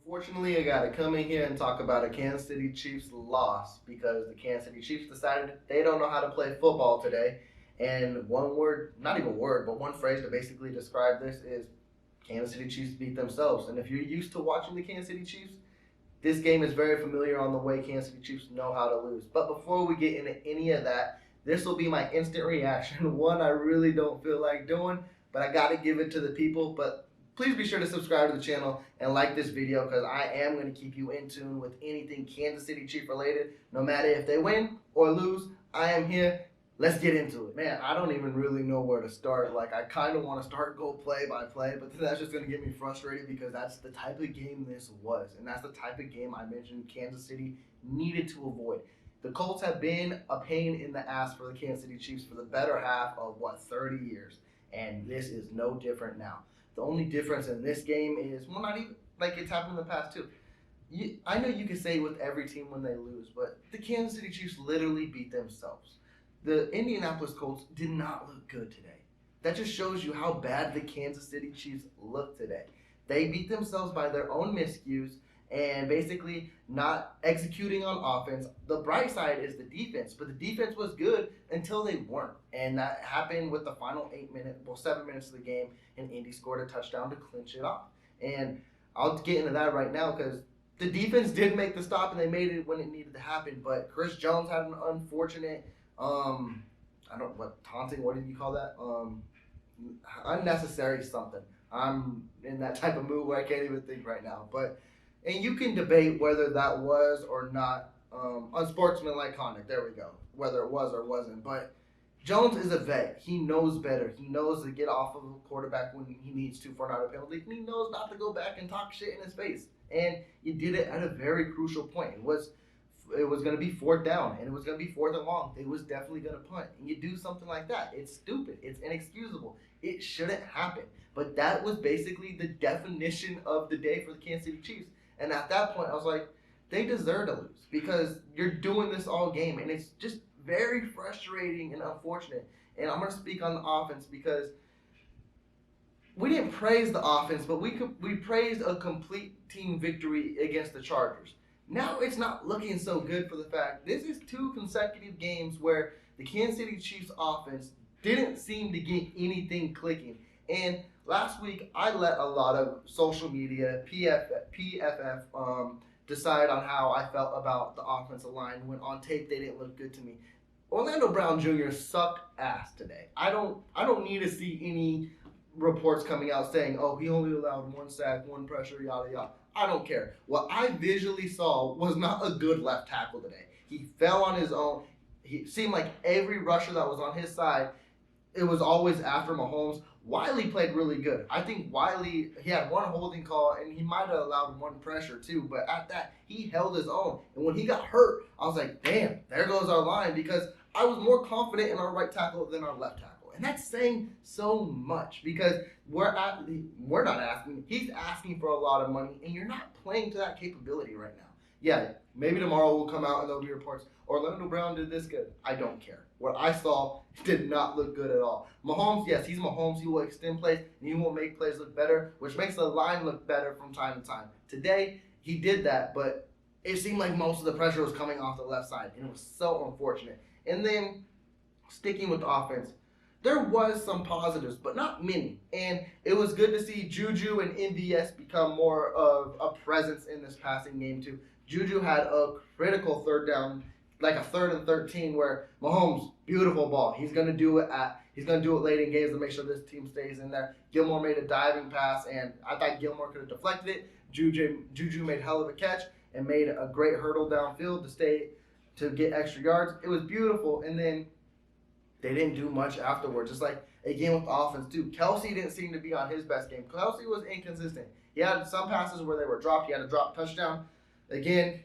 Unfortunately, I got to come in here and talk about a Kansas City Chiefs loss because the Kansas City Chiefs decided they don't know how to play football today. And one word, not even word, but one phrase to basically describe this is Kansas City Chiefs beat themselves. And if you're used to watching the Kansas City Chiefs, this game is very familiar on the way Kansas City Chiefs know how to lose. But before we get into any of that, this will be my instant reaction. One I really don't feel like doing, but I got to give it to the people. But please be sure to subscribe to the channel and like this video because I am going to keep you in tune with anything Kansas City Chief related. No matter if they win or lose, I am here. Let's get into it. Man, I don't even really know where to start. Like, I kind of want to go play by play, but that's just going to get me frustrated because that's the type of game this was. And that's the type of game I mentioned Kansas City needed to avoid. The Colts have been a pain in the ass for the Kansas City Chiefs for the better half of, 30 years. And this is no different now. The only difference in this game is, well, not even, like it's happened in the past too. I know you can say with every team when they lose, but the Kansas City Chiefs literally beat themselves. The Indianapolis Colts did not look good today. That just shows you how bad the Kansas City Chiefs look today. They beat themselves by their own miscues and basically not executing on offense. The bright side is the defense, but the defense was good until they weren't. And that happened with the final 7 minutes of the game, and Indy scored a touchdown to clinch it off. And I'll get into that right now because the defense did make the stop and they made it when it needed to happen, but Chris Jones had an unfortunate taunting, what did you call that? Unnecessary something. I'm in that type of mood where I can't even think right now. And you can debate whether that was or not unsportsmanlike conduct. There we go. Whether it was or wasn't. But Jones is a vet. He knows better. He knows to get off of a quarterback when he needs to for not a penalty. And he knows not to go back and talk shit in his face. And he did it at a very crucial point. It was going to be fourth down, and it was going to be fourth and long. It was definitely going to punt. And you do something like that, it's stupid. It's inexcusable. It shouldn't happen. But that was basically the definition of the day for the Kansas City Chiefs. And at that point, I was like, they deserve to lose because you're doing this all game. And it's just very frustrating and unfortunate. And I'm going to speak on the offense because we didn't praise the offense, but we praised a complete team victory against the Chargers. Now it's not looking so good for the fact this is 2 consecutive games where the Kansas City Chiefs offense didn't seem to get anything clicking. And last week I let a lot of social media, PFF, decide on how I felt about the offensive line when on tape they didn't look good to me. Orlando Brown Jr. sucked ass today. I don't need to see any reports coming out saying, oh, he only allowed 1 sack, 1 pressure, yada yada. I don't care. What I visually saw was not a good left tackle today. He fell on his own. He seemed like every rusher that was on his side, it was always after Mahomes. Wiley played really good. I think Wiley, he had 1 holding call, and he might have allowed 1 pressure too, but at that, he held his own. And when he got hurt, I was like, damn, there goes our line, because I was more confident in our right tackle than our left tackle. And that's saying so much because we're not asking. He's asking for a lot of money, and you're not playing to that capability right now. Yeah, maybe tomorrow will come out and there'll be reports. Orlando Brown did this good. I don't care. What I saw did not look good at all. Mahomes, yes, he's Mahomes. He will extend plays, and he will make plays look better, which makes the line look better from time to time. Today, he did that, but it seemed like most of the pressure was coming off the left side, and it was so unfortunate. And then, sticking with the offense, there was some positives, but not many. And it was good to see Juju and MVS become more of a presence in this passing game too. Juju had a critical 3rd down, like a 3rd and 13, where Mahomes, beautiful ball. He's gonna do it late in games to make sure this team stays in there. Gilmore made a diving pass, and I thought Gilmore could have deflected it. Juju made hell of a catch and made a great hurdle downfield to get extra yards. It was beautiful, and then they didn't do much afterwards. Just like again with the offense too. Kelsey didn't seem to be on his best game. Kelsey was inconsistent. He had some passes where they were dropped. He had a drop touchdown. Again,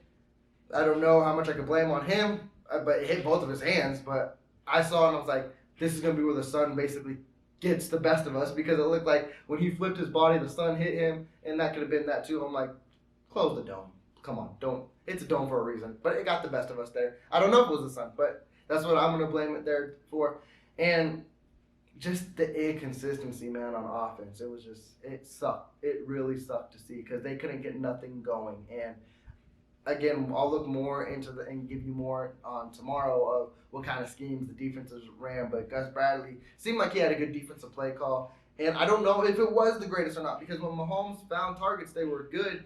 I don't know how much I could blame on him, but it hit both of his hands. But I saw it and I was like, this is going to be where the sun basically gets the best of us because it looked like when he flipped his body, the sun hit him, and that could have been that too. I'm like, close the dome. Come on, don't. It's a dome for a reason. But it got the best of us there. I don't know if it was the sun, but that's what I'm going to blame it there for. And just the inconsistency, man, on offense. It sucked. It really sucked to see because they couldn't get nothing going. And again, I'll look more into the and give you more on tomorrow of what kind of schemes the defenses ran. But Gus Bradley seemed like he had a good defensive play call, and I don't know if it was the greatest or not because when Mahomes found targets, they were good.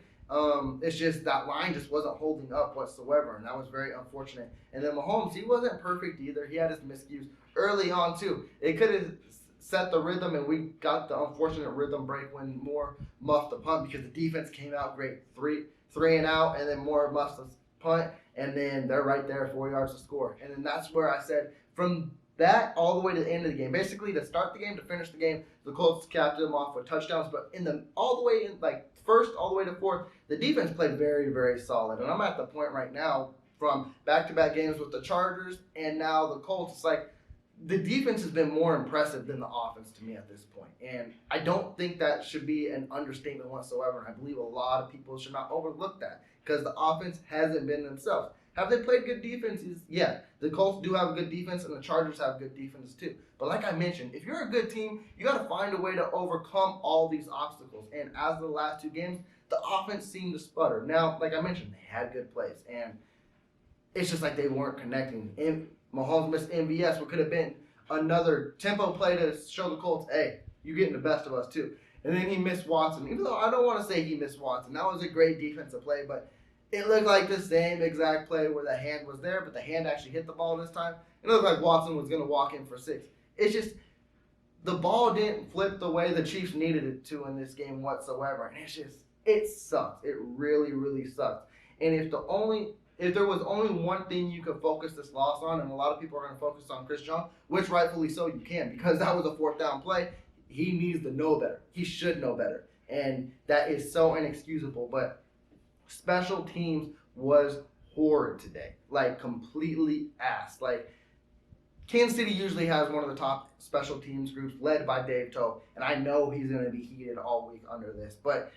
It's just that line just wasn't holding up whatsoever, and that was very unfortunate. And then Mahomes, he wasn't perfect either. He had his miscues early on too. It could have set the rhythm, and we got the unfortunate rhythm break when Moore muffed the punt because the defense came out great, three and out, and then Moore muffs the punt, and then they're right there, 4 yards to score. And then that's where I said from that all the way to the end of the game, basically to start the game to finish the game, the Colts capped them off with touchdowns, but in the all the way in like first all the way to fourth, the defense played very, very solid. And I'm at the point right now from back-to-back games with the Chargers and now the Colts. It's like the defense has been more impressive than the offense to me at this point. And I don't think that should be an understatement whatsoever. And I believe a lot of people should not overlook that because the offense hasn't been themselves. Have they played good defenses? Yeah. The Colts do have a good defense and the Chargers have good defenses too. But like I mentioned, if you're a good team, you got to find a way to overcome all these obstacles. And as the last two games, the offense seemed to sputter. Now, like I mentioned, they had good plays. And it's just like they weren't connecting. And Mahomes missed MVS, what could have been another tempo play to show the Colts, hey, you're getting the best of us too. And then he missed Watson. Even though I don't want to say he missed Watson. That was a great defensive play, but it looked like the same exact play where the hand was there, but the hand actually hit the ball this time. It looked like Watson was going to walk in for 6. It's just the ball didn't flip the way the Chiefs needed it to in this game whatsoever. And it sucks. It really, really sucks. And if there was only one thing you could focus this loss on, and a lot of people are going to focus on Chris Jones, which rightfully so you can, because that was a 4th down play. He needs to know better. He should know better. And that is so inexcusable. But special teams was horrid today. Like, completely ass. Like, Kansas City usually has one of the top special teams groups led by Dave Toe, and I know he's going to be heated all week under this. But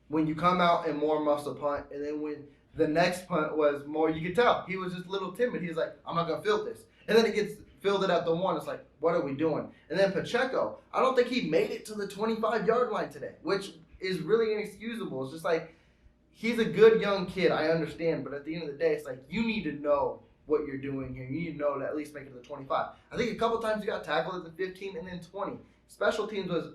when you come out and Moore muffs a punt, and then when the next punt was Moore, you could tell he was just a little timid. He was like, I'm not going to field this. And then it gets fielded at the 1. It's like, what are we doing? And then Pacheco, I don't think he made it to the 25-yard line today, which is really inexcusable. It's just like, he's a good young kid, I understand, but at the end of the day, it's like, you need to know what you're doing here. You need to know to at least make it to the 25. I think a couple times he got tackled at the 15 and then 20. Special teams was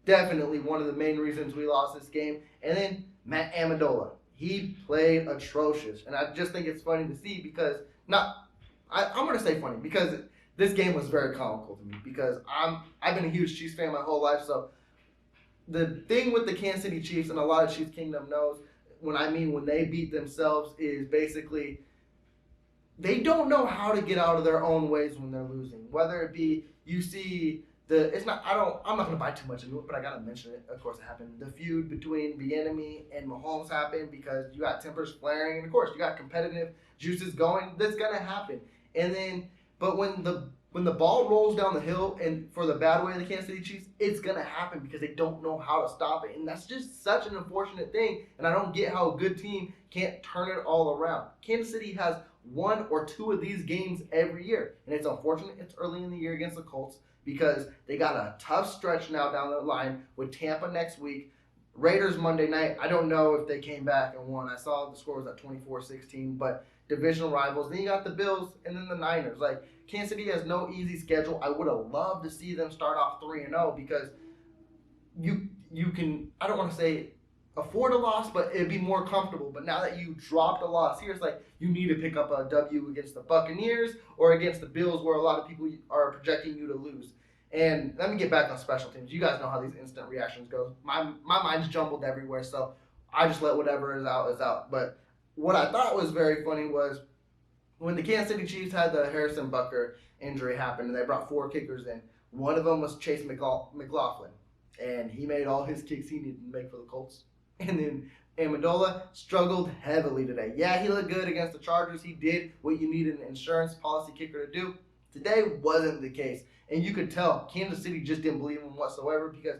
definitely one of the main reasons we lost this game. And then Matt Amendola. He played atrocious. And I just think it's funny to see because, I'm going to say funny because this game was very comical to me because I've been a huge Chiefs fan my whole life. So the thing with the Kansas City Chiefs and a lot of Chiefs Kingdom knows when they beat themselves is basically they don't know how to get out of their own ways when they're losing. Whether it be you see I'm not going to buy too much into it, but I got to mention it. Of course, it happened. The feud between Bieniemy and Mahomes happened because you got tempers flaring, and of course, you got competitive juices going. That's going to happen. And then, but when the ball rolls down the hill and for the bad way of the Kansas City Chiefs, it's going to happen because they don't know how to stop it. And that's just such an unfortunate thing. And I don't get how a good team can't turn it all around. Kansas City has 1 or 2 of these games every year. And it's unfortunate it's early in the year against the Colts because they got a tough stretch now down the line with Tampa next week. Raiders Monday night. I don't know if they came back and won. I saw the score was at 24-16, but divisional rivals. Then you got the Bills and then the Niners. Like, Kansas City has no easy schedule. I would have loved to see them start off 3-0 because you can, I don't want to say afford a loss, but it'd be more comfortable. But now that you dropped a loss here, it's like you need to pick up a W against the Buccaneers or against the Bills where a lot of people are projecting you to lose. And let me get back on special teams. You guys know how these instant reactions go. My mind's jumbled everywhere, so I just let whatever is out is out. But what I thought was very funny was when the Kansas City Chiefs had the Harrison Butker injury happen and they brought 4 kickers in, one of them was Chase McLaughlin, and he made all his kicks he needed to make for the Colts. And then Amendola struggled heavily today. Yeah, he looked good against the Chargers. He did what you need an insurance policy kicker to do. Today wasn't the case. And you could tell Kansas City just didn't believe him whatsoever because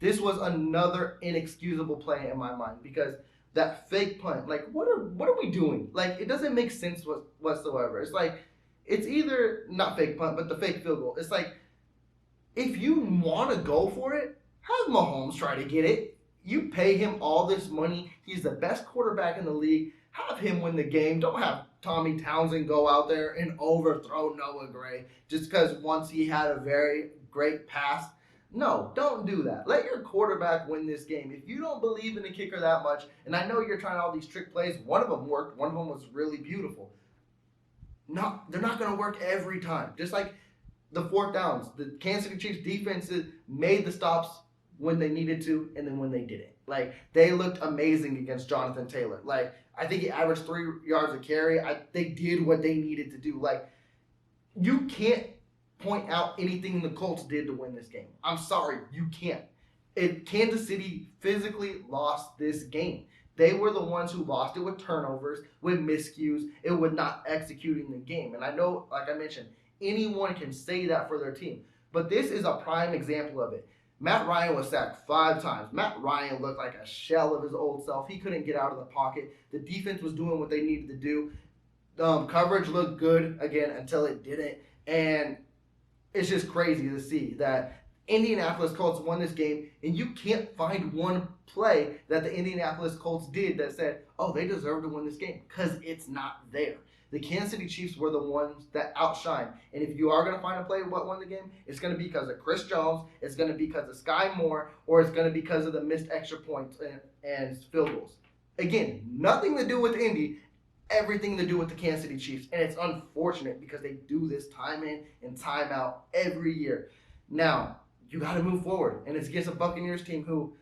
this was another inexcusable play in my mind because that fake punt, like, what are we doing? Like, it doesn't make sense whatsoever. It's like, it's either not fake punt, but the fake field goal. It's like, If you want to go for it, have Mahomes try to get it. You pay him all this money. He's the best quarterback in the league. Have him win the game. Don't have Tommy Townsend go out there and overthrow Noah Gray just because once he had a very great pass. No, don't do that. Let your quarterback win this game. If you don't believe in the kicker that much, and I know you're trying all these trick plays, one of them worked, one of them was really beautiful. No, they're not going to work every time. Just like the fourth downs, the Kansas City Chiefs defenses made the stops when they needed to and then when they didn't. Like, they looked amazing against Jonathan Taylor. Like, I think he averaged 3 yards a carry. They did what they needed to do. Like, you can't point out anything the Colts did to win this game. I'm sorry, you can't. Kansas City physically lost this game. They were the ones who lost it with turnovers, with miscues, and with not executing the game. And I know, like I mentioned, anyone can say that for their team. But this is a prime example of it. Matt Ryan was sacked 5 times. Matt Ryan looked like a shell of his old self. He couldn't get out of the pocket. The defense was doing what they needed to do. Coverage looked good, again, until it didn't. And it's just crazy to see that Indianapolis Colts won this game, and you can't find one play that the Indianapolis Colts did that said, oh, they deserve to win this game, because it's not there. The Kansas City Chiefs were the ones that outshine. And if you are going to find a play what won the game, it's going to be because of Chris Jones, it's going to be because of Sky Moore, or it's going to be because of the missed extra points and field goals. Again, nothing to do with Indy, everything to do with the Kansas City Chiefs. And it's unfortunate because they do this time in and time out every year. Now, you got to move forward. And it's against a Buccaneers team who,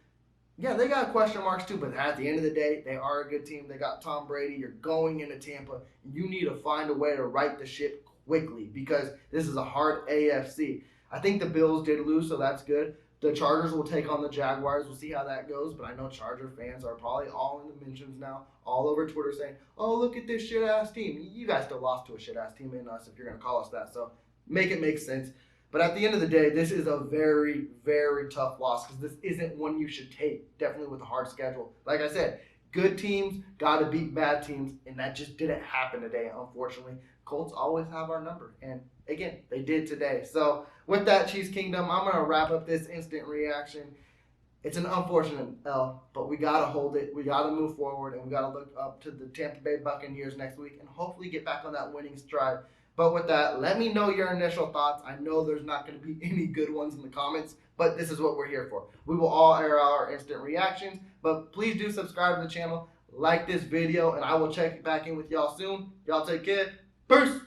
yeah, they got question marks too, but at the end of the day, they are a good team. They got Tom Brady. You're going into Tampa. You need to find a way to right the ship quickly because this is a hard AFC. I think the Bills did lose, so that's good. The Chargers will take on the Jaguars. We'll see how that goes, but I know Charger fans are probably all in the mentions now, all over Twitter saying, oh, look at this shit-ass team. You guys still lost to a shit-ass team in us if you're going to call us that, so make it make sense. But at the end of the day, this is a very, very tough loss because this isn't one you should take, definitely with a hard schedule. Like I said, good teams got to beat bad teams, and that just didn't happen today, unfortunately. Colts always have our number, and again, they did today. So with that, Chiefs Kingdom, I'm going to wrap up this instant reaction. It's an unfortunate L, but we got to hold it. We got to move forward, and we got to look up to the Tampa Bay Buccaneers next week and hopefully get back on that winning stride. But with that, let me know your initial thoughts. I know there's not going to be any good ones in the comments, but this is what we're here for. We will all air out our instant reactions, but please do subscribe to the channel, like this video, and I will check back in with y'all soon. Y'all take care. Peace!